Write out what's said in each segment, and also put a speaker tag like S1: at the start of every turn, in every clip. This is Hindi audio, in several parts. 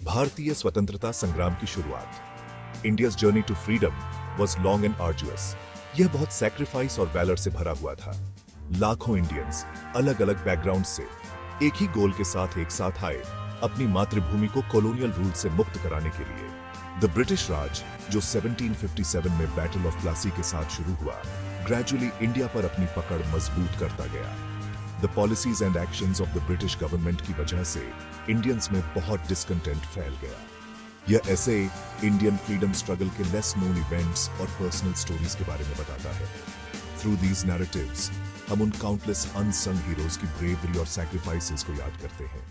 S1: भारतीय स्वतंत्रता संग्राम की शुरुआत। India's journey to freedom was long and arduous. यह बहुत सैक्रिफाइस और वैलर से भरा हुआ था। लाखों इंडियंस अलग अलग बैकग्राउंड से एक ही गोल के साथ एक साथ आए, अपनी मातृभूमि को कॉलोनियल रूल से मुक्त कराने के लिए। द ब्रिटिश राज, जो 1757 में बैटल ऑफ प्लासी के साथ शुरू हुआ, ग्रेजुअली इंडिया पर अपनी पकड़ मजबूत करता गया। The policies and actions of the British government की वजह से इंडियंस में बहुत डिस्कंटेंट फैल गया। यह ऐसे इंडियन फ्रीडम स्ट्रगल के लेस नोन इवेंट्स और पर्सनल स्टोरीज के बारे में बताता है। थ्रू दीज नैरेटिव्स हम उन काउंटलेस अनसंग हीरोज की ब्रेवरी और सैक्रिफाइसेस को याद करते हैं।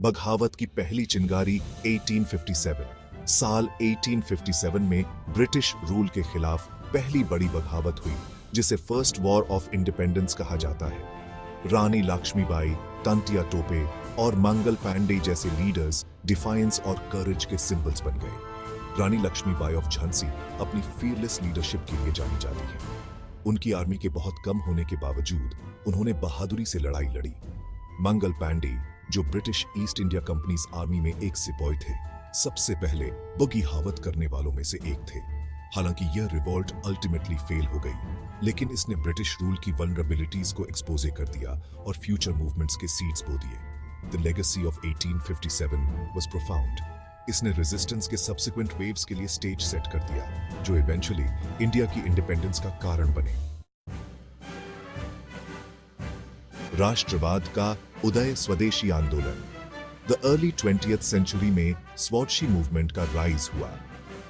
S1: बघावत की पहली चिंगारी 1857। साल 1857 में ब्रिटिश रूल के खिलाफ पहली बड़ी बघावत हुई, जिसे फर्स्ट वॉर ऑफ इंडिपेंडेंस कहा जाता है। रानी लक्ष्मीबाई, तंतिया टोपे और मंगल पांडे जैसे लीडर्स डिफायंस और करेज के सिंबल्स बन गए। रानी लक्ष्मीबाई ऑफ झांसी अपनी फीयरलेस लीडरशिप के लिए जानी जाती है। उनकी आर्मी के बहुत कम होने के बावजूद उन्होंने बहादुरी से लड़ाई लड़ी। मंगल पांडे, जो British east India company army में एक सिपाही थे, सबसे पहले बघावत करने वालों में से एक थे। हालांकि यह रिवॉल्ट अल्टीमेटली फेल हो गई, लेकिन इसने ब्रिटिश रूल की वल्नरेबिलिटीज को एक्सपोज कर दिया और फ्यूचर मूवमेंट्स के सीड्स बो दिए। The legacy of 1857 was profound. इसने रेजिस्टेंस के सब्सिक्वेंट वेव्स के लिए स्टेज सेट कर दिया, जो इवेंचुअली इंडिया की इंडिपेंडेंस का कारण बने। राष्ट्रवाद का उदय, स्वदेशी आंदोलन। द अर्ली 20th सेंचुरी में स्वदेशी मूवमेंट का राइज हुआ,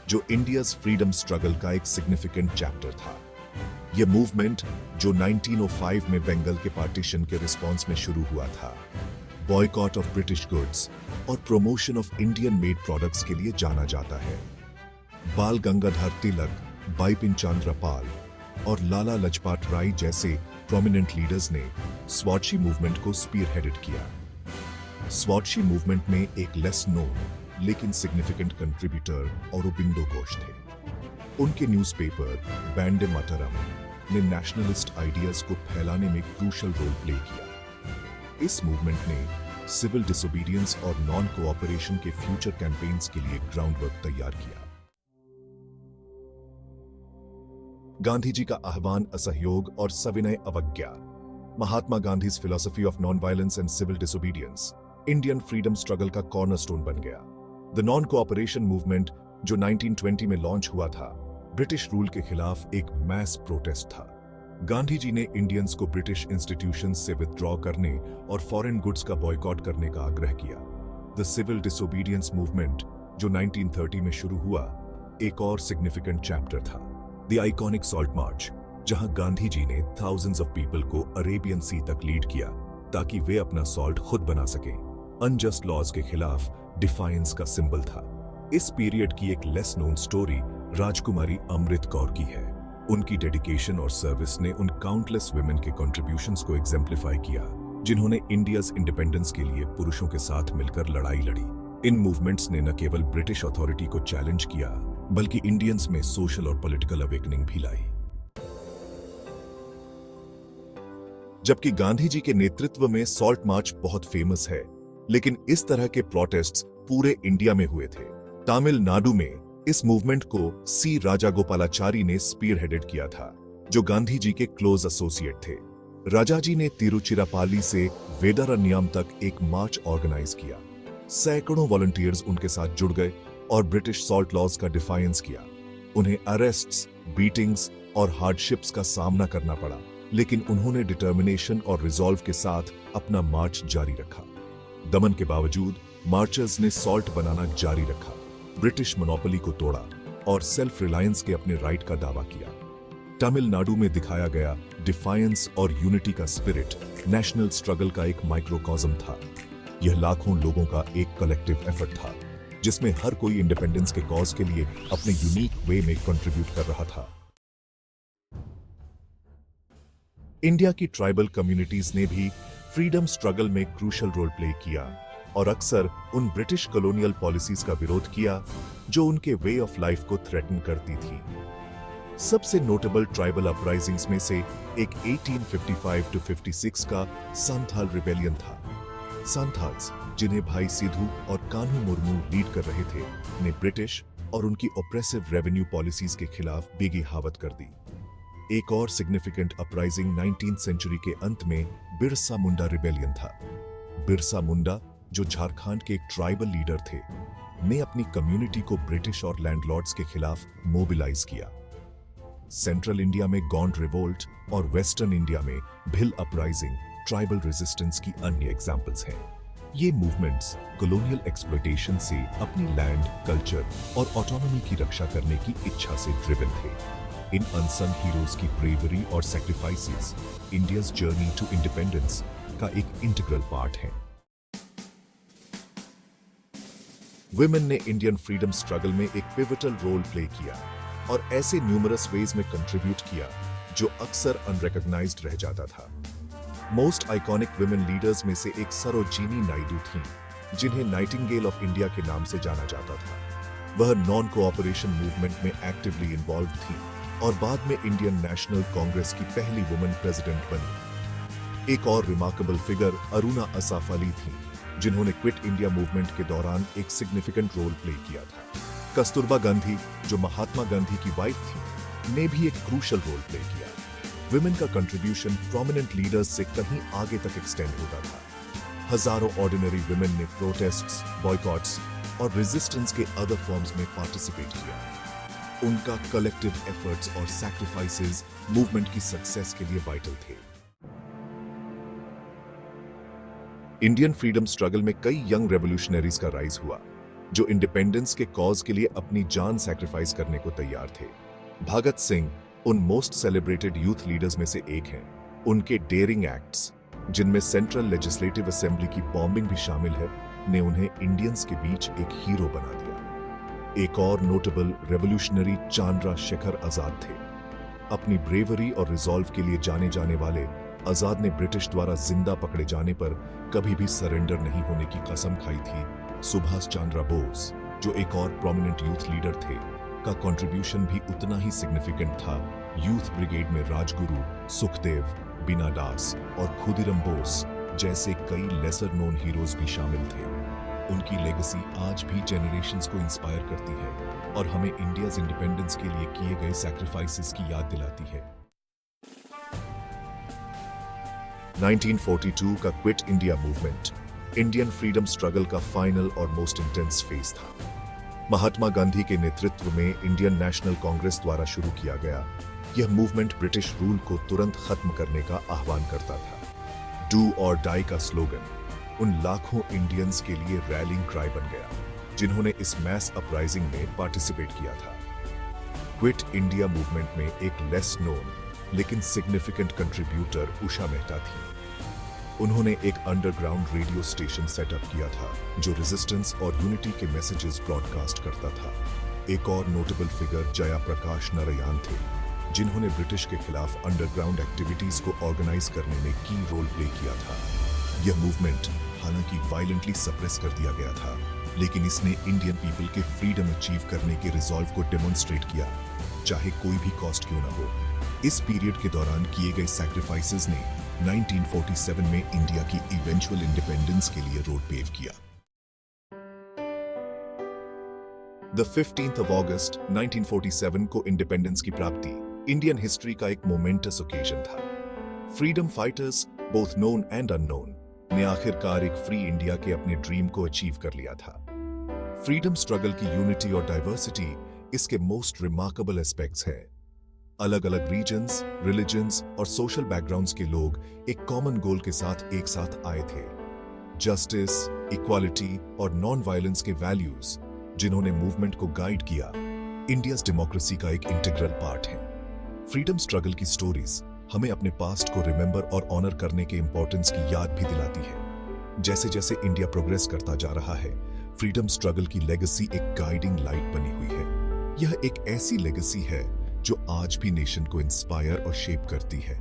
S1: जो इंडियाज फ्रीडम स्ट्रगल का एक सिग्निफिकेंट चैप्टर था। यह मूवमेंट, जो 1905 में बंगाल के पार्टीशन के रिस्पॉन्स में शुरू हुआ था, बॉयकॉट ऑफ ब्रिटिश गुड्स और promotion of Indian made products के लिए जाना जाता है। बाल गंगाधर तिलक, बिपिन चंद्र पाल और लाला लजपत राय जैसे प्रोमिनेंट लीडर्स ने स्वदेशी मूवमेंट को स्पीयरहेडेड किया। स्वदेशी मूवमेंट में एक लेस नोन लेकिन सिग्निफिकेंट कंट्रीब्यूटर औरोबिंदो घोष थे। उनके न्यूज़पेपर वंदे मातरम ने नेशनलिस्ट आइडियाज को फैलाने में क्रूशल रोल प्ले किया। इस मूवमेंट ने सिविल डिसोबीडियंस और नॉन कोऑपरेशन के फ्यूचर कैंपेन्स के लिए ग्राउंडवर्क तैयार किया। गांधी जी का आह्वान, असहयोग और सविनय अवज्ञा। Mahatma Gandhi's philosophy of non violence and civil disobedience Indian freedom struggle का कॉर्नरस्टोन बन गया। द नॉन कोऑपरेशन मूवमेंट, जो 1920 में लॉन्च हुआ था, ब्रिटिश रूल के खिलाफ एक मैस प्रोटेस्ट था। गांधी जी ने इंडियंस को ब्रिटिश इंस्टीट्यूशंस से विथड्रॉ करने और फॉरेन गुड्स का बॉयकॉट करने का आग्रह किया। द सिविल डिसोबीडियंस मूवमेंट, जो 1930 में शुरू हुआ, एक और सिग्निफिकेंट चैप्टर था। द आइकॉनिक सॉल्ट मार्च, जहां गांधी जी ने थाउजेंड्स ऑफ पीपल को अरेबियन सी तक लीड किया ताकि वे अपना सॉल्ट खुद बना सकें। अनजस्ट लॉज के खिलाफ डिफायंस का सिंबल था। इस पीरियड की एक लेस नोन स्टोरी राजकुमारी अमृत कौर की है। उनकी डेडिकेशन और सर्विस ने उन काउंटलेस वुमेन के कंट्रीब्यूशंस को एग्जेम्प्लीफाई किया, जिन्होंने इंडियाज इंडिपेंडेंस के लिए पुरुषों के साथ मिलकर लड़ाई लड़ी। इन मूवमेंट्स ने न केवल ब्रिटिश अथॉरिटी को चैलेंज किया, बल्कि इंडियंस में सोशल और पॉलिटिकल अवेकनिंग भी लाई। जबकि गांधी जी के नेतृत्व में सॉल्ट मार्च बहुत फेमस है, लेकिन इस तरह के प्रोटेस्ट्स पूरे इंडिया में हुए थे। तमिलनाडु में इस मूवमेंट को सी राजागोपालाचारी ने स्पीयरहेडेड किया था, जो गांधी जी के क्लोज एसोसिएट थे। राजाजी ने तिरुचिरापल्ली से वेदारण्यम तक एक मार्च ऑर्गेनाइज किया। सैकड़ों वॉलंटियर्स उनके साथ जुड़ गए और ब्रिटिश सॉल्ट लॉज का डिफायंस किया। उन्हें अरेस्ट्स, बीटिंग्स और हार्डशिप्स का सामना करना पड़ा, लेकिन उन्होंने डिटर्मिनेशन और रिजॉल्व के साथ अपना मार्च जारी रखा। दमन के बावजूद मार्चर्स ने सॉल्ट बनाना जारी रखा, ब्रिटिश मोनोपोली को तोड़ा और सेल्फ रिलायंस के अपने राइट का दावा किया। तमिलनाडु में दिखाया गया डिफायंस और यूनिटी का स्पिरिट नेशनल स्ट्रगल का एक माइक्रोकॉज्म था। यह लाखों लोगों का एक कलेक्टिव एफर्ट था, जिसमें हर कोई इंडिपेंडेंस के कॉज के लिए अपने यूनिक वे में कंट्रीब्यूट कर रहा था। इंडिया की ट्राइबल कम्युनिटीज ने भी फ्रीडम स्ट्रगल में क्रूशल रोल प्ले किया और अक्सर उन ब्रिटिश कॉलोनियल पॉलिसीज का विरोध किया जो उनके वे ऑफ लाइफ को थ्रेटन करती थी। सबसे नोटेबल ट्राइबल अपराइजिंग्स में से एक 1855 to 56 का संथाल रिबेलियन था। सांथाल्स, जिन्हें भाई सिद्धू और कान्हू मुर्मू लीड कर रहे थे, ने ब्रिटिश और उनकी ऑप्रेसिव रेवेन्यू पॉलिसीज के खिलाफ बेगी हावत कर दी। एक और सिग्निफिकेंट अपराइजिंग 19th सेंचुरी के अंत में बिरसा मुंडा रिबेलियन था। बिरसा मुंडा, जो झारखंड के एक ट्राइबल लीडर थे, ने अपनी कम्युनिटी को ब्रिटिश और लैंडलॉर्ड्स के खिलाफ मोबिलाइज किया। सेंट्रल इंडिया में गॉन्ड रिवोल्ट और वेस्टर्न इंडिया में भिल अपराइजिंग ट्राइबल रेजिस्टेंस की अन्य एग्जाम्पल्स हैं। ये मूवमेंट्स कॉलोनियल एक्सप्लॉयटेशन से अपनी लैंड, कल्चर और ऑटोनॉमी की रक्षा करने की इच्छा से ड्रिवन थे। इन अनसंग हीरोज की ब्रेवरी और sacrifices India's journey to independence का एक इंटीग्रल पार्ट है। वुमेन ने इंडियन फ्रीडम स्ट्रगल में एक पिवटल रोल प्ले किया और ऐसे न्यूमरस वेज में कंट्रीब्यूट किया जो अक्सर अनरिकॉग्नाइज्ड रह जाता था। मोस्ट आइकॉनिक वुमेन लीडर्स में से एक सरोजिनी नायडू थीं, जिन्हें नाइटिंगेल ऑफ इंडिया के नाम से जाना जाता था। वह नॉन कोऑपरेशन मूवमेंट में एक्टिवली इन्वॉल्व थीं और बाद में इंडियन नेशनल कांग्रेस की पहली वुमेन प्रेसिडेंट बनी। एक और रिमार्केबल फिगर अरुणा असाफ अली थीं, जिन्होंने क्विट इंडिया मूवमेंट के दौरान एक सिग्निफिकेंट रोल प्ले किया था। कस्तूरबा गांधी, जो महात्मा गांधी की वाइफ थी, ने भी एक क्रूशल रोल प्ले किया। विमेन का कंट्रीब्यूशन प्रोमिनेंट लीडर्स से कहीं आगे तक एक्सटेंड होता था। हजारों ऑर्डिनरी विमेन ने प्रोटेस्ट्स, बॉयकॉट्स और रेजिस्टेंस के अदर फॉर्म्स में पार्टिसिपेट किया। उनका कलेक्टिव एफर्ट्स और सैक्रिफाइसेस मूवमेंट की सक्सेस के लिए वाइटल थे। इंडियन फ्रीडम स्ट्रगल में कई यंग रेवोल्यूशनरीज का राइज हुआ, जो इंडिपेंडेंस के कॉज के लिए अपनी जान सैक्रिफाइस करने को तैयार थे। भगत सिंह उन मोस्ट सेलिब्रेटेड यूथ लीडर्स में से एक हैं। उनके डेयरिंग एक्ट्स, जिनमें सेंट्रल लेजिस्लेटिव असेंबली की बॉम्बिंग भी शामिल है, ने उन्हें इंडियंस के बीच एक हीरो बना दिया। एक और नोटेबल रेवोल्यूशनरी चांद्रा शेखर आजाद थे। अपनी ब्रेवरी और रिजॉल्व के लिए जाने जाने वाले आजाद ने ब्रिटिश द्वारा जिंदा पकड़े जाने पर कभी भी सरेंडर नहीं होने की कसम खाई थी। सुभाष चंद्र बोस, जो एक और प्रोमिनेंट यूथ लीडर थे, का कंट्रीब्यूशन भी उतना ही सिग्निफिकेंट था। यूथ ब्रिगेड में राजगुरु, सुखदेव, बीना दास और खुदीराम बोस जैसे कई लेसर नोन हीरोज भी शामिल थे। उनकी लेगेसी आज भी जनरेशंस को इंस्पायर करती है और हमें इंडियाज इंडिपेंडेंस के लिए किए गए सैक्रिफाइसेस की याद दिलाती है। 1942 का quit India movement Indian freedom struggle का फाइनल और मोस्ट इंटेंस फेज था। महात्मा गांधी के नेतृत्व में इंडियन नेशनल कांग्रेस द्वारा शुरू किया गया यह मूवमेंट ब्रिटिश रूल को तुरंत खत्म करने का आह्वान करता था। डू और डाई का स्लोगन उन लाखों इंडियंस के लिए रैलिंग क्राई बन गया, जिन्होंने इस मैस अपराइजिंग में पार्टिसिपेट किया था। क्विट इंडिया मूवमेंट में एक लेस नोन लेकिन सिग्निफिकेंट कंट्रीब्यूटर उषा मेहता थी। उन्होंने एक अंडरग्राउंड रेडियो स्टेशन सेटअप किया था जो रेजिस्टेंस और यूनिटी के मैसेजेस ब्रॉडकास्ट करता था। एक और नोटेबल फिगर जया प्रकाश नारायण थे, जिन्होंने ब्रिटिश के खिलाफ अंडरग्राउंड एक्टिविटीज को ऑर्गेनाइज करने में की रोल प्ले किया था। यह मूवमेंट हालांकि वायलेंटली सप्रेस कर दिया गया था, लेकिन इसने इंडियन पीपल के फ्रीडम अचीव करने के रिजॉल्व को डेमोन्स्ट्रेट किया, चाहे कोई भी कॉस्ट क्यों ना हो। इस पीरियड के दौरान किए गए सैक्रिफाइसेस ने 1947 में इंडिया की इवेंचुअल इंडिपेंडेंस के लिए रोड पेव किया। द 15th of August 1947 को इंडिपेंडेंस की प्राप्ति इंडियन हिस्ट्री का एक मोमेंटस ओकेजन था। Freedom fighters, both known and unknown, ने आखिरकार एक फ्री इंडिया के अपने ड्रीम को अचीव कर लिया था। फ्रीडम स्ट्रगल की यूनिटी और डाइवर्सिटी इसके मोस्ट रिमार्केबल एस्पेक्ट्स है। अलग अलग रीजन्स, रिलीजन्स और सोशल बैकग्राउंड्स के लोग एक कॉमन गोल के साथ एक साथ आए थे। जस्टिस, इक्वालिटी और नॉन वायलेंस के वैल्यूज, जिन्होंने मूवमेंट को गाइड किया, इंडियाज डेमोक्रेसी का एक इंटीग्रल पार्ट है। फ्रीडम स्ट्रगल की स्टोरीज हमें अपने पास्ट को रिमेंबर और ऑनर करने के इंपॉर्टेंस की याद भी दिलाती है। जैसे जैसे इंडिया प्रोग्रेस करता जा रहा है, फ्रीडम स्ट्रगल की लेगेसी एक गाइडिंग लाइट बनी हुई है। यह एक ऐसी लेगेसी है जो आज भी नेशन को इंस्पायर और शेप करती है।